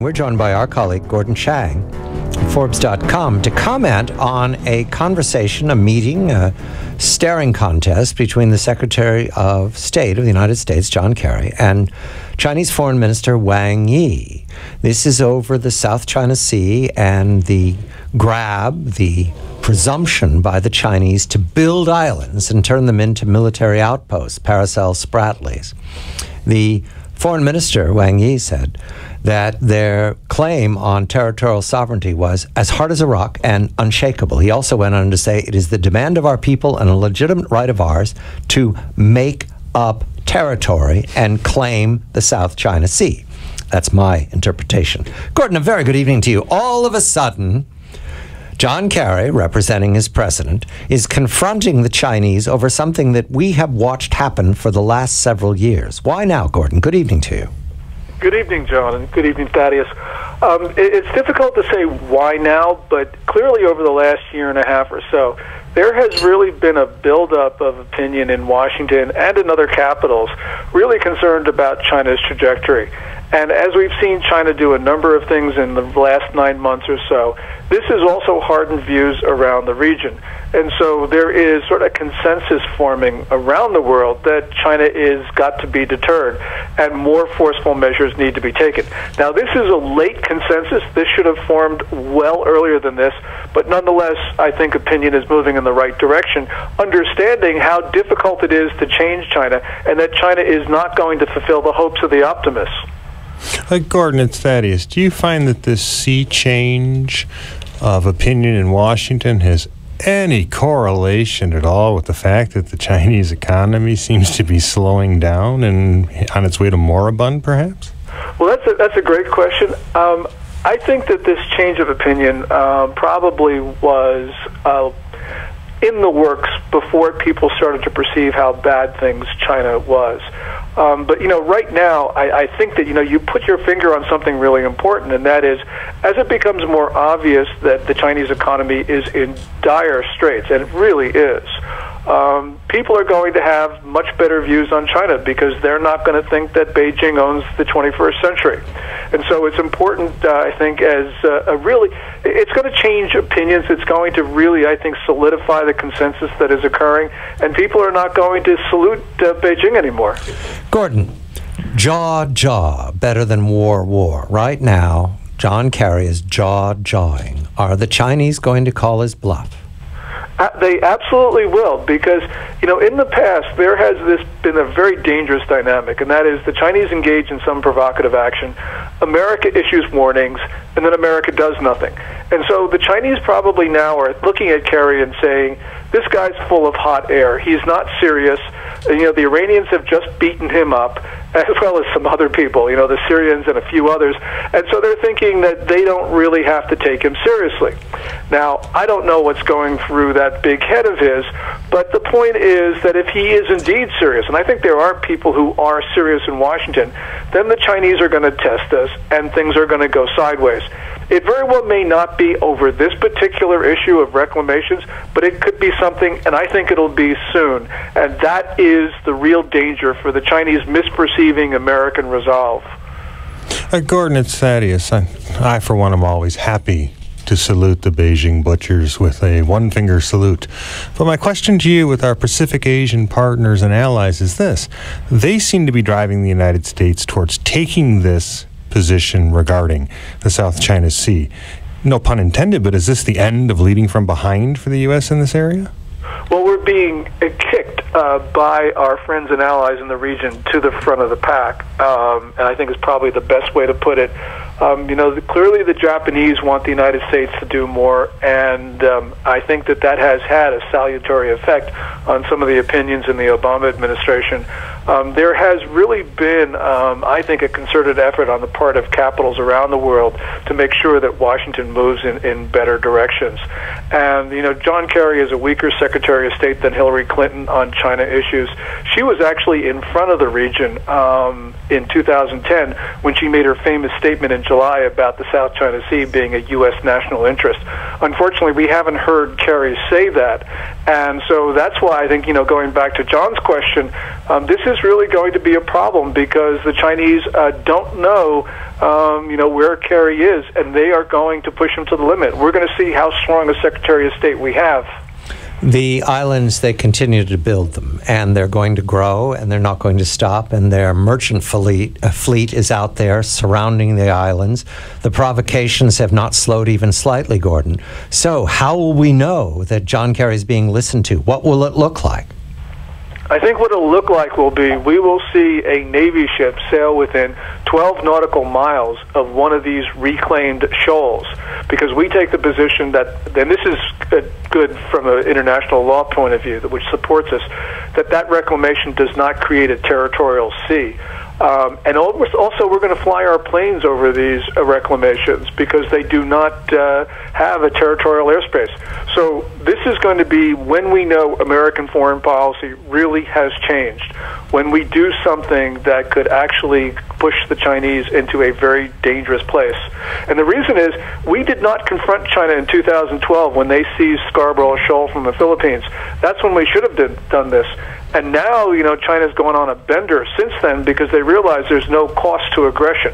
We're joined by our colleague, Gordon Chang, Forbes.com, to comment on a conversation, a meeting, a staring contest between the Secretary of State of the United States, John Kerry, and Chinese Foreign Minister Wang Yi. This is over the South China Sea and the presumption by the Chinese to build islands and turn them into military outposts, Paracel Spratlys. The Foreign Minister, Wang Yi, said that their claim on territorial sovereignty was as hard as a rock and unshakable. He also went on to say it is the demand of our people and a legitimate right of ours to make up territory and claim the South China Sea. That's my interpretation. Gordon, a very good evening to you. All of a sudden, John Kerry, representing his president, is confronting the Chinese over something that we have watched happen for the last several years. Why now, Gordon? Good evening to you. Good evening, John, and good evening, Thaddeus. It's difficult to say why now, but clearly over the last year and a half or so, there has really been a buildup of opinion in Washington and in other capitals really concerned about China's trajectory. And as we've seen China do a number of things in the last 9 months or so, this has also hardened views around the region. And so there is sort of consensus forming around the world that China is got to be deterred and more forceful measures need to be taken. Now, this is a late consensus. This should have formed well earlier than this. But nonetheless, I think opinion is moving in the right direction, understanding how difficult it is to change China and that China is not going to fulfill the hopes of the optimists. Gordon, it's Thaddeus. Do you find that this sea change of opinion in Washington has any correlation at all with the fact that the Chinese economy seems to be slowing down and on its way to moribund, perhaps? Well, that's a great question. I think that this change of opinion probably was in the works before people started to perceive how bad things China was. But, right now, I think that, you put your finger on something really important, and that is, as it becomes more obvious that the Chinese economy is in dire straits, and it really is, people are going to have much better views on China because they're not going to think that Beijing owns the 21st century. And so it's important, I think, it's going to change opinions. It's going to really, I think, solidify the consensus that is occurring, and people are not going to salute Beijing anymore. Gordon, jaw, better than war. Right now, John Kerry is jawing. Are the Chinese going to call his bluff? They absolutely will, because, in the past, there has been a very dangerous dynamic, and that is the Chinese engage in some provocative action, America issues warnings, and then America does nothing. And so the Chinese probably now are looking at Kerry and saying, this guy's full of hot air. He's not serious. The Iranians have just beaten him up, as well as some other people, the Syrians and a few others. And so they're thinking that they don't really have to take him seriously. Now, I don't know what's going through that big head of his, but the point is that if he is indeed serious, and I think there are people who are serious in Washington, then the Chinese are going to test us, and things are going to go sideways. It very well may not be over this particular issue of reclamations, but it could be something, and I think it'll be soon. And that is the real danger for the Chinese misperceiving American resolve. Gordon, it's Thaddeus. I, for one, am always happy to salute the Beijing butchers with a one-finger salute. But my question to you with our Pacific Asian partners and allies is this. They seem to be driving the United States towards taking this position regarding the South China Sea. No pun intended, but is this the end of leading from behind for the U.S. in this area? Well, we're being kicked by our friends and allies in the region to the front of the pack, and I think is probably the best way to put it. Clearly the Japanese want the United States to do more, and I think that has had a salutary effect on some of the opinions in the Obama administration. There has really been, I think, a concerted effort on the part of capitals around the world to make sure that Washington moves in better directions. And, John Kerry is a weaker Secretary of State than Hillary Clinton on China issues. She was actually in front of the region in 2010 when she made her famous statement in in July about the South China Sea being a U.S. national interest. Unfortunately, we haven't heard Kerry say that. And so that's why I think, going back to John's question, this is really going to be a problem because the Chinese don't know, where Kerry is, and they are going to push him to the limit. We're going to see how strong a Secretary of State we have. The islands, they continue to build them, and they're going to grow, and they're not going to stop, and their merchant fleet is out there surrounding the islands. The provocations have not slowed even slightly, Gordon. So how will we know that John Kerry is being listened to? What will it look like? I think what it'll look like will be we will see a Navy ship sail within 12 nautical miles of one of these reclaimed shoals, because we take the position that, and this is good from an international law point of view, which supports us, that reclamation does not create a territorial sea. And also, we're going to fly our planes over these reclamations because they do not have a territorial airspace. So this is going to be when we know American foreign policy really has changed, when we do something that could actually push the Chinese into a very dangerous place. And the reason is we did not confront China in 2012 when they seized Scarborough Shoal from the Philippines. That's when we should have done this. And now, China's gone on a bender since then because they realize there's no cost to aggression.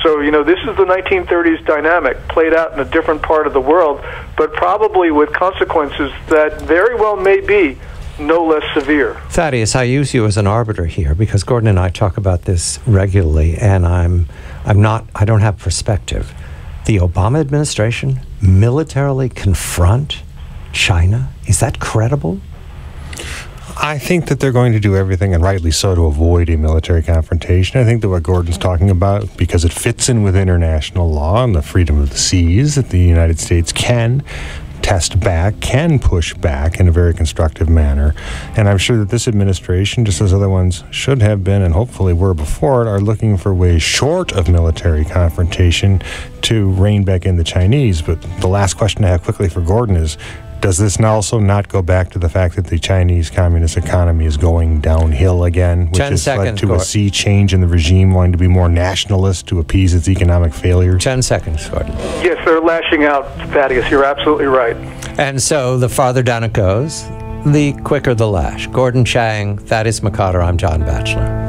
So, this is the 1930s dynamic played out in a different part of the world, but probably with consequences that very well may be no less severe. Thaddeus, I use you as an arbiter here because Gordon and I talk about this regularly, and I don't have perspective. The Obama administration militarily confront China? Is that credible? I think that they're going to do everything, and rightly so, to avoid a military confrontation. I think that what Gordon's talking about, because it fits in with international law and the freedom of the seas, that the United States can test back, can push back in a very constructive manner. And I'm sure that this administration, just as other ones should have been and hopefully were before it, are looking for ways short of military confrontation to rein back in the Chinese. But the last question I have quickly for Gordon is, does this now also not go back to the fact that the Chinese communist economy is going downhill again, which has led to a sea change in the regime wanting to be more nationalist to appease its economic failures? 10 seconds, Gordon. Yes, they're lashing out, Thaddeus. You're absolutely right. And so the farther down it goes, the quicker the lash. Gordon Chang, Thaddeus McCotter, I'm John Batchelor.